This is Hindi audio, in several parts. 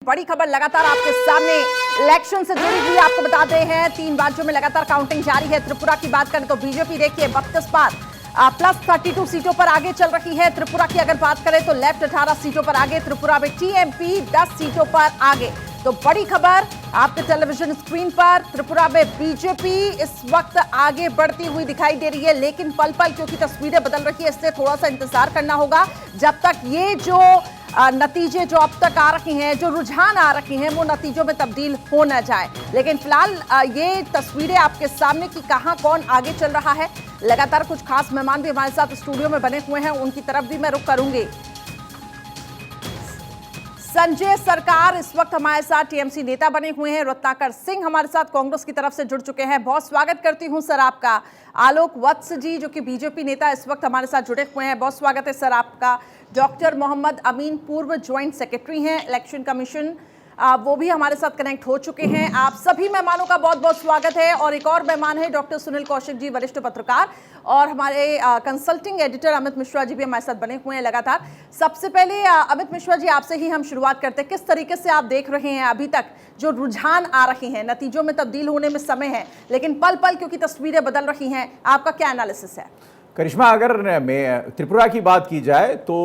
बड़ी खबर लगातार आपके सामने इलेक्शन से जुड़ी हुई आपको बताते हैं। 3 राज्यों में लगातार काउंटिंग जारी है। त्रिपुरा की बात करें तो बीजेपी देखिए 32 बार प्लस 32 सीटों पर आगे चल रही है। त्रिपुरा की अगर बात करें तो लेफ्ट 18 सीटों पर आगे, त्रिपुरा में टीएमपी 10 सीटों पर आगे। तो बड़ी खबर आपके टेलीविजन स्क्रीन पर, त्रिपुरा में बीजेपी इस वक्त आगे बढ़ती हुई दिखाई दे रही है, लेकिन पल पल क्योंकि तस्वीरें बदल रही है, इससे थोड़ा सा इंतजार करना होगा जब तक ये जो नतीजे जो अब तक आ रही हैं, जो रुझान आ रही हैं, वो नतीजों में तब्दील हो न जाए। लेकिन फिलहाल ये तस्वीरें आपके सामने कि कहां कौन आगे चल रहा है। लगातार कुछ खास मेहमान भी हमारे साथ स्टूडियो में बने हुए हैं, उनकी तरफ भी मैं रुख करूंगी। संजय सरकार इस वक्त हमारे साथ टीएमसी नेता बने हुए हैं। रत्नाकर सिंह हमारे साथ कांग्रेस की तरफ से जुड़ चुके हैं। बहुत स्वागत करती हूं सर आपका। आलोक वत्स जी जो कि बीजेपी नेता इस वक्त हमारे साथ जुड़े हुए हैं, बहुत स्वागत है सर आपका। डॉक्टर मोहम्मद अमीन पूर्व ज्वाइंट सेक्रेटरी हैं इलेक्शन कमीशन, वो भी हमारे साथ कनेक्ट हो चुके हैं। आप सभी मेहमानों का बहुत बहुत स्वागत है। और एक और मेहमान है डॉक्टर सुनील कौशिक जी, वरिष्ठ पत्रकार, और हमारे कंसल्टिंग एडिटर अमित मिश्रा जी भी हमारे साथ बने हुए हैं लगातार। सबसे पहले अमित मिश्रा जी आपसे ही हम शुरुआत करते हैं। किस तरीके से आप देख रहे हैं अभी तक जो रुझान आ रही हैं, नतीजों में तब्दील होने में समय है लेकिन पल पल क्योंकि तस्वीरें बदल रही हैं, आपका क्या एनालिसिस है? करिश्मा, अगर मैं त्रिपुरा की बात की जाए तो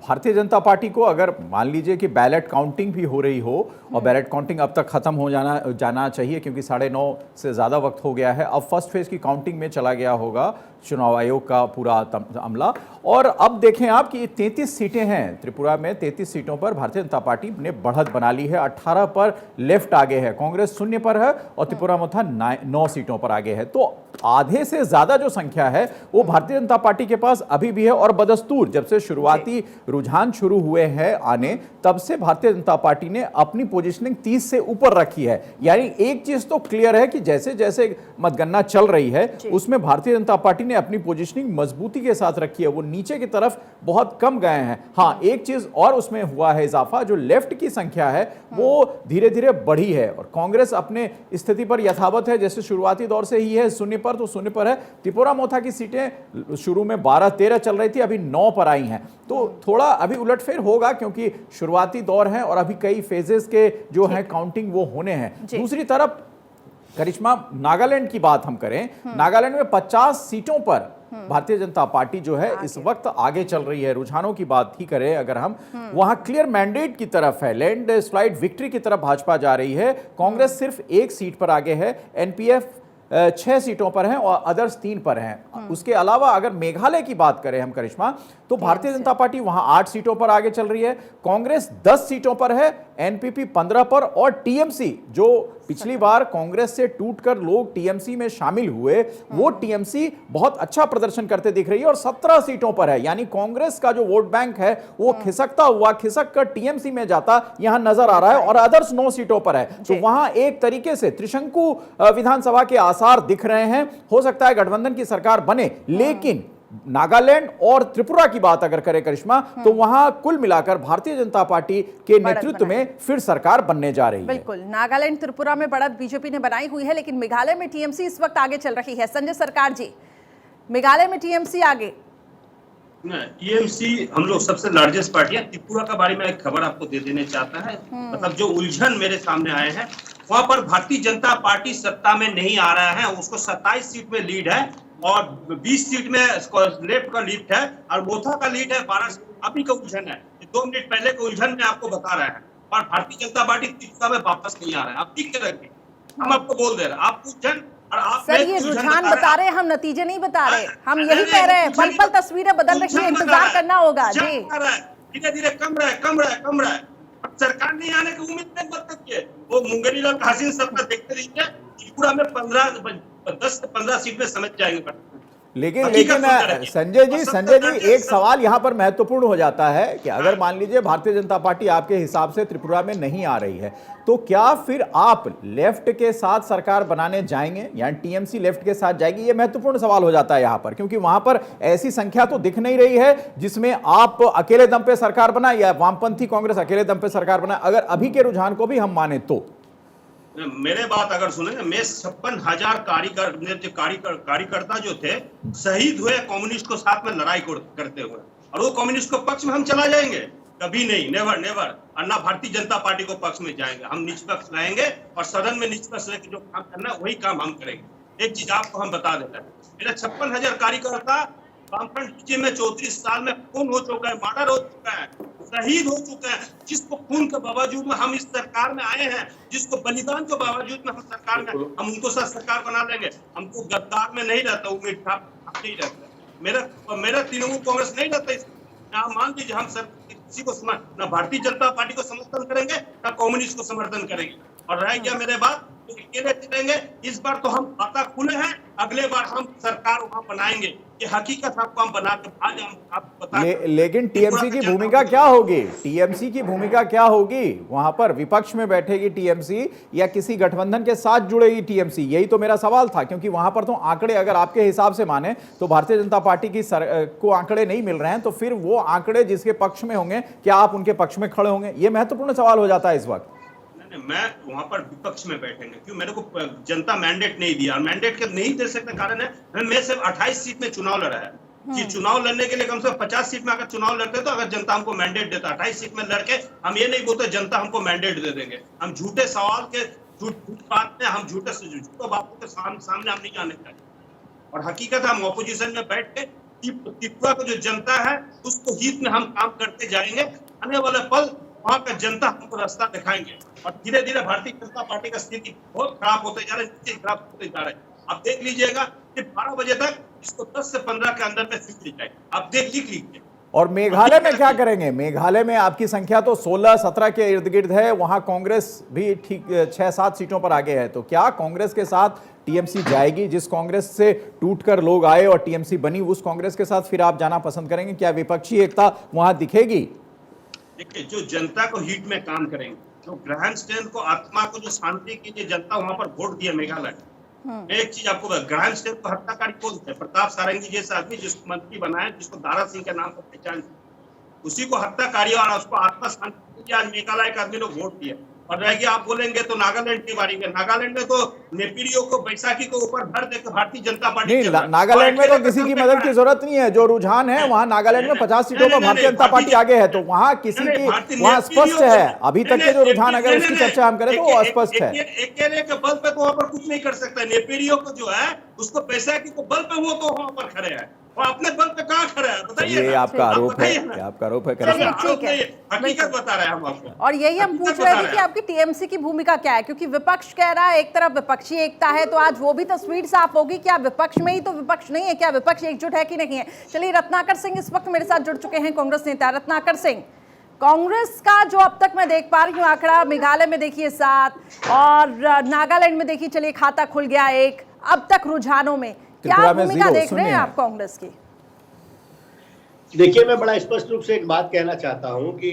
भारतीय जनता पार्टी को अगर मान लीजिए कि बैलेट काउंटिंग भी हो रही हो, और बैलेट काउंटिंग अब तक खत्म हो जाना चाहिए क्योंकि 9:30 से ज़्यादा वक्त हो गया है, अब फर्स्ट फेज की काउंटिंग में चला गया होगा चुनाव आयोग का पूरा अमला। और अब देखें आप कि 33 सीटें हैं त्रिपुरा में, 33 सीटों पर भारतीय जनता पार्टी ने बढ़त बना ली है। 18 पर लेफ्ट आगे है, कांग्रेस 0 पर है और त्रिपुरा मोथा 9 सीटों पर आगे है। तो आधे से ज्यादा जो संख्या है वो भारतीय जनता पार्टी के पास अभी भी है। और बदस्तूर जब से शुरुआती रुझान शुरू हुए हैं आने, तब से भारतीय जनता पार्टी ने अपनी पोजीशनिंग 30 से ऊपर रखी है। यानी एक चीज तो क्लियर है कि जैसे जैसे मतगणना चल रही है उसमें भारतीय जनता पार्टी ने अपनी पोजीशनिंग मजबूती के साथ रखी है, वो नीचे की तरफ बहुत कम गए हैं। हाँ, एक चीज और उसमें हुआ है इजाफा, जो लेफ्ट की संख्या है वो धीरे धीरे बढ़ी है और कांग्रेस अपने स्थिति पर यथावत है, जैसे शुरुआती दौर से ही है। 0 पर तो 0 पर है। त्रिपुरा मोथा की सीटें शुरू में 12-13 चल रही थी, अभी 9 पर आई हैं। तो थोड़ा अभी उलटफेर होगा क्योंकि शुरुआती दौर है और अभी कई फेजेस के जो है काउंटिंग वो होने हैं। दूसरी तरफ करिश्मा, नागालैंड की बात हम करें, नागालैंड में 50 सीटों पर भारतीय जनता पार्टी जो है इस वक्त आगे चल रही है। रुझानों की बात ही करें अगर हम, वहां क्लियर मैंडेट की तरफ है, लैंड स्लाइड विक्ट्री की तरफ भाजपा जा रही है। कांग्रेस सिर्फ 1 सीट पर आगे है, एनपीएफ 6 सीटों पर हैं और अदर्स 3 पर हैं। उसके अलावा अगर मेघालय की बात करें हम करिश्मा, तो भारतीय जनता पार्टी वहां 8 सीटों पर आगे चल रही है, कांग्रेस 10 सीटों पर है, एनपीपी 15 पर, और टीएमसी जो पिछली बार कांग्रेस से टूटकर लोग टीएमसी में शामिल हुए, वो टीएमसी बहुत अच्छा प्रदर्शन करते दिख रही है और 17 सीटों पर है। यानी कांग्रेस का जो वोट बैंक है वो खिसक कर टीएमसी में जाता यहां नजर आ रहा है, और अदर्स 9 सीटों पर है। तो वहां एक तरीके से त्रिशंकु विधानसभा के आसार दिख रहे हैं। हो सकता है गठबंधन की सरकार बने, लेकिन नागालैंड और त्रिपुरा की बात अगर करें करिश्मा, तो वहां कुल मिलाकर भारतीय जनता पार्टी के नेतृत्व में फिर सरकार बनने जा रही है। बिल्कुल, नागालैंड त्रिपुरा में बढ़त बीजेपी ने बनाई हुई है, लेकिन मेघालय में टीएमसी इस वक्त आगे चल रही है। संजय सरकार जी, मेघालय में टीएमसी आगे। टीएमसी हम लोग सबसे लार्जेस्ट पार्टी है। त्रिपुरा का बारे में एक खबर आपको दे देने चाहता है। मतलब जो उलझन मेरे सामने आए हैं, वहां पर भारतीय जनता पार्टी सत्ता में नहीं आ रहा है। उसको 27 सीट में लीड है और 20 सीट में लेफ्ट का लीड है और मोथा का लीड है 12 सीट। अभी का उलझन है, 2 मिनट पहले का उलझन में आपको बता रहे हैं। और भारतीय जनता पार्टी त्रिपुरा में वापस नहीं आ रहा है। आप ठीक करेंगे, हम आपको बोल दे रहे हैं। आप उलझन और आप सर ये रुझान बता रहे हैं, हम नतीजे नहीं बता रहे। हम यही कह रहे हैं, पल पल तस्वीरें बदल रही है, इंतजार करना होगा जी। धीरे धीरे कम रहा है। सरकार नहीं आने की उम्मीद नहीं मत करिए। वो मुंगेरी लाल हसीन सबका देखते रहिए। त्रिपुरा में 10 से 15 सीट में समझ जाएंगे। लेकिन संजय जी एक सवाल यहां पर महत्वपूर्ण हो जाता है कि अगर मान लीजिए भारतीय जनता पार्टी आपके हिसाब से त्रिपुरा में नहीं आ रही है, तो क्या फिर आप लेफ्ट के साथ सरकार बनाने जाएंगे, यानी टीएमसी लेफ्ट के साथ जाएगी? यह महत्वपूर्ण सवाल हो जाता है यहां पर, क्योंकि वहां पर ऐसी संख्या तो दिख नहीं रही है जिसमें आप अकेले दम पे सरकार बनाए या वामपंथी कांग्रेस अकेले दम पे सरकार बनाए, अगर अभी के रुझान को भी हम माने तो। मेरे बात अगर सुने, मैं 56,000 कार्यकर्ता जो थे शहीद हुए कम्युनिस्ट को साथ में लड़ाई करते हुए, और वो कम्युनिस्ट को पक्ष में हम चला जाएंगे। कभी नहीं, नेवर नेवर। और ना भारतीय जनता पार्टी को पक्ष में जाएंगे, हम निष्पक्ष रहेंगे और सदन में निष्पक्ष रह के जो काम करना है वही काम हम करेंगे। एक चीज आपको हम बता देते हैं, मेरा 56,000 कार्यकर्ता वामफ्रंट बीजेपी में 34 साल में खून हो चुका है, मर्डर हो चुका है, शहीद हो चुके हैं। जिसको खून के बावजूद में हम इस सरकार में आए हैं, जिसको बलिदान के बावजूद में हम सरकार में, हम उनको साथ सरकार बना लेंगे। हमको गद्दार में नहीं रहता, उम्मीद नहीं रहता, मेरा तृणमूल कांग्रेस नहीं रहता। आप मान लीजिए हम सब किसी को ना भारतीय जनता पार्टी को समर्थन करेंगे ना कम्युनिस्ट को समर्थन करेंगे। और रह गया मेरे बात तो अकेले चलेंगे। इस बार तो हम खाता खुले हैं, अगले बार हम सरकार वहां बनाएंगे। ये हकीकत आपको हम बना के आज हम आपको बता लेकिन टीएमसी की भूमिका क्या होगी? टीएमसी की भूमिका क्या होगी? वहां पर विपक्ष में बैठेगी टीएमसी या किसी गठबंधन के साथ जुड़ेगी टीएमसी? यही तो मेरा सवाल था, क्योंकि वहां पर तो आंकड़े अगर आपके हिसाब से माने तो भारतीय जनता पार्टी की को आंकड़े नहीं मिल रहे हैं, तो फिर वो आंकड़े जिसके पक्ष में होंगे क्या आप उनके पक्ष में खड़े होंगे? ये महत्वपूर्ण सवाल हो जाता है इस वक्त। मैं वहां पर विपक्ष में बैठेंगे, क्यों? मेरे को जनता मैंडेट नहीं दिया, और मैंडेट के नहीं दे सकते कारण है मैं सिर्फ 28 सीट में चुनाव लड़ा है कि चुनाव लड़ने के लिए कम से कम 50 सीट में अगर चुनाव लड़ते तो अगर जनता हमको मैंडेट देता, 28 सीट में लड़के हम ये नहीं बोलते जनता हमको मैंडेट दे देंगे। हम झूठे सवाल के झूठ बात में हम झूठे बातों के सामने हम नहीं आने चाहिए। और हकीकत हम ऑपोजिशन में बैठ के त्रिपुरा को जो जनता है उसको हित में हम काम करते जाएंगे। आने वाले पल वहां का जनता हमको रास्ता दिखाएंगे और धीरे धीरे भारतीय जनता पार्टी का स्थिति बहुत खराब होते जा रहा है, खराब होते जा रहा है। आप देख लीजिएगा कि 12 बजे तक इसको 10 से 15 के अंदर में सीट ली जाए, आप लिख लीजिए। और मेघालय में क्या करेंगे? मेघालय में आपकी संख्या तो 16-17 के इर्द गिर्द है, वहां कांग्रेस भी ठीक 6-7 सीटों पर आगे है, तो क्या कांग्रेस के साथ टीएमसी जाएगी? जिस कांग्रेस से टूटकर लोग आए और टीएमसी बनी, उस कांग्रेस के साथ फिर आप जाना पसंद करेंगे? क्या विपक्षी एकता वहां दिखेगी? देखिए, जो जनता को हित में काम करेंगे, जो ग्रहण स्टैंड को आत्मा को जो शांति के लिए जनता वहां पर वोट दिया मेघालय। एक चीज आपको ग्रहण स्टैंड को हत्याकारी कौन थे? प्रताप सारंगी जैसा आदमी जिसको मंत्री बनाया, जिसको दारा सिंह के नाम पर पहचान, उसी को हत्याकारी और उसको आत्मा शांति के लिए आज मेघालय के आदमी लोग वोट दिए। और रह गया आप बोलेंगे तो नागालैंड की बारी में, नागालैंड में तो नेपिरियो को बैसाखी को ऊपर भर देकर भारतीय जनता पार्टी नहीं, नागालैंड में तो किसी की मदद की जरूरत नहीं है। जो रुझान है वहां नागालैंड में 50 सीटों पर भारतीय जनता पार्टी आगे है, तो वहां किसी की वहां स्पष्ट है। अभी तक के जो रुझान अगर उसकी चर्चा हम करें तो वो स्पष्ट है। अकेले के बल पे तो वहां पर कुछ नहीं कर सकता। नेपिरियो को जो है उसको बैसाखी को बल पे वो तो वहां पर खड़े हैं, और अपने बल पे कहाँ खड़ा है बताइए? ये आपका आरोप है, आपका आरोप है। हकीकत बता रहे हैं हम आपको, और यही हम पूछ रहे थे कि आपकी टीएमसी की भूमिका क्या है, क्योंकि विपक्ष कह रहा है एक तरफ विपक्षी एकता है, तो आज वो भी तस्वीर साफ होगी क्या विपक्ष में ही तो विपक्ष नहीं है, क्या विपक्ष एकजुट है कि नहीं है। चलिए, रत्नाकर सिंह इस वक्त मेरे साथ जुड़ चुके हैं, कांग्रेस नेता। रत्नाकर सिंह, कांग्रेस का जो अब तक मैं देख पा रही हूँ आंकड़ा, मेघालय में देखिए 7 और नागालैंड में देखिए, चलिए खाता खुल गया 1, अब तक रुझानों में क्या भूमिका देख रहे हैं आप कांग्रेस की? देखिए, मैं बड़ा स्पष्ट रूप से एक बात कहना चाहता हूं कि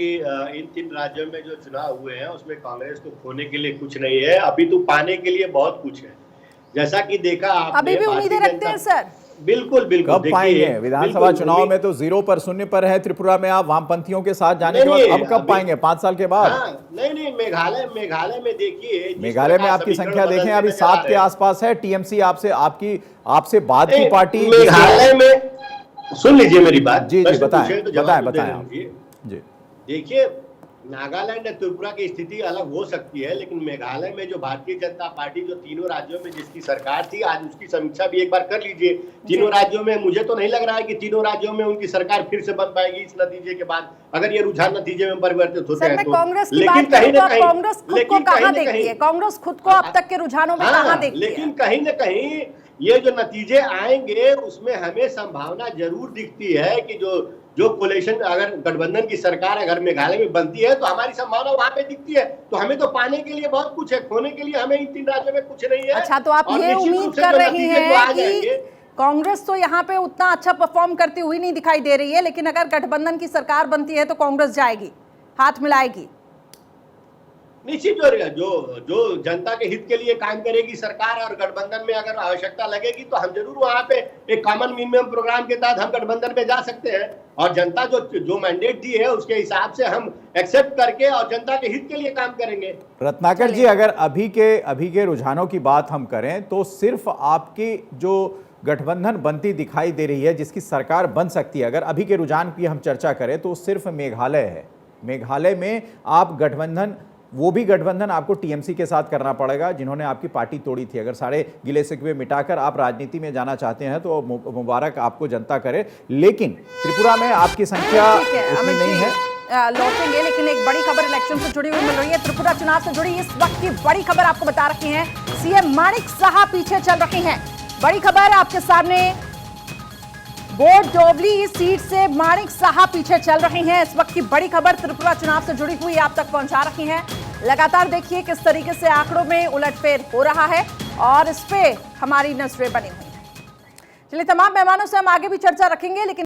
इन 3 राज्यों में जो चुनाव हुए हैं उसमें कांग्रेस को खोने के लिए कुछ नहीं है, अभी तो पाने के लिए बहुत कुछ है। जैसा कि देखा आपने, अभी भी उम्मीदें रखते हैं सर? बिल्कुल बिल्कुल। कब पाएंगे? विधानसभा चुनाव में तो 0 पर 0 पर है त्रिपुरा में, आप वामपंथियों के साथ जाने के बाद अब कब पाएंगे? 5 साल के बाद? नहीं, मेघालय में देखिए, मेघालय में आपकी संख्या देखें अभी 7 के आसपास है। टीएमसी आपसे बाद की पार्टी मेघालय में, सुन लीजिए मेरी बात। जी बताएं। जी, देखिए, नागालैंड और त्रिपुरा की स्थिति अलग हो सकती है, लेकिन मेघालय में जो भारतीय जनता पार्टी जो तीनों राज्यों में जिसकी सरकार थी, आज उसकी समीक्षा भी एक बार कर लीजिए। तीनों राज्यों में मुझे तो नहीं लग रहा है कि तीनों राज्यों में उनकी सरकार फिर से बन पाएगी इस नतीजे के बाद, अगर ये रुझान नतीजे में परिवर्तित होते हैं तो। कांग्रेस की बात करें तो कांग्रेस खुद को कहां देखती है? कांग्रेस खुद को अब तक के रुझानों में कहां देखती है? लेकिन कहीं न कहीं ये जो नतीजे आएंगे उसमें हमें संभावना जरूर दिखती है कि जो कोलिशन, अगर गठबंधन की सरकार अगर मेघालय में बनती है तो हमारी संभावना वहां पे दिखती है। तो हमें तो पाने के लिए बहुत कुछ है, खोने के लिए हमें इन 3 राज्यों में कुछ नहीं है। अच्छा, तो आप ये उम्मीद कर रही हैं कि कांग्रेस तो यहाँ पे उतना अच्छा परफॉर्म करती हुई नहीं दिखाई दे रही है, लेकिन अगर गठबंधन की सरकार बनती है तो कांग्रेस जाएगी, हाथ मिलाएगी? निश्चित जो जनता के हित के लिए काम करेगी सरकार, और गठबंधन में अगर आवश्यकता लगेगी तो हम जरूर वहां पे एक कॉमन मिनिमम प्रोग्राम के तहत हम गठबंधन में जा सकते हैं, और जनता जो मैंडेट दी है उसके हिसाब से हम एक्सेप्ट करके और जनता के हित के लिए काम करेंगे। रत्नाकर जी, अगर अभी के रुझानों की बात हम करें तो सिर्फ आपकी जो गठबंधन बनती दिखाई दे रही है, जिसकी सरकार बन सकती है, अगर अभी के रुझान की हम चर्चा करें तो सिर्फ मेघालय है। मेघालय में आप गठबंधन, वो भी गठबंधन आपको टीएमसी के साथ करना पड़ेगा जिन्होंने आपकी पार्टी तोड़ी थी। अगर सारे गिले शिकवे मिटाकर आप राजनीति में जाना चाहते हैं तो मुबारक आपको जनता करे, लेकिन त्रिपुरा में आपकी संख्या उतनी नहीं है। लौटेंगे, लेकिन एक बड़ी खबर इलेक्शन से जुड़ी हुई मिल रही है। त्रिपुरा चुनाव से जुड़ी इस वक्त की बड़ी खबर आपको बता रही हैं। सीएम माणिक साहा पीछे चल रहे हैं। बड़ी खबर आपके सामने, बोरडोबली सीट से माणिक साहा पीछे चल रहे हैं। इस वक्त की बड़ी खबर त्रिपुरा चुनाव से जुड़ी हुई आप तक पहुंचा रही हैं। लगातार देखिए किस तरीके से आंकड़ों में उलटफेर हो रहा है और इस पे हमारी नजरें बनी हुई हैं। चलिए, तमाम मेहमानों से हम आगे भी चर्चा रखेंगे, लेकिन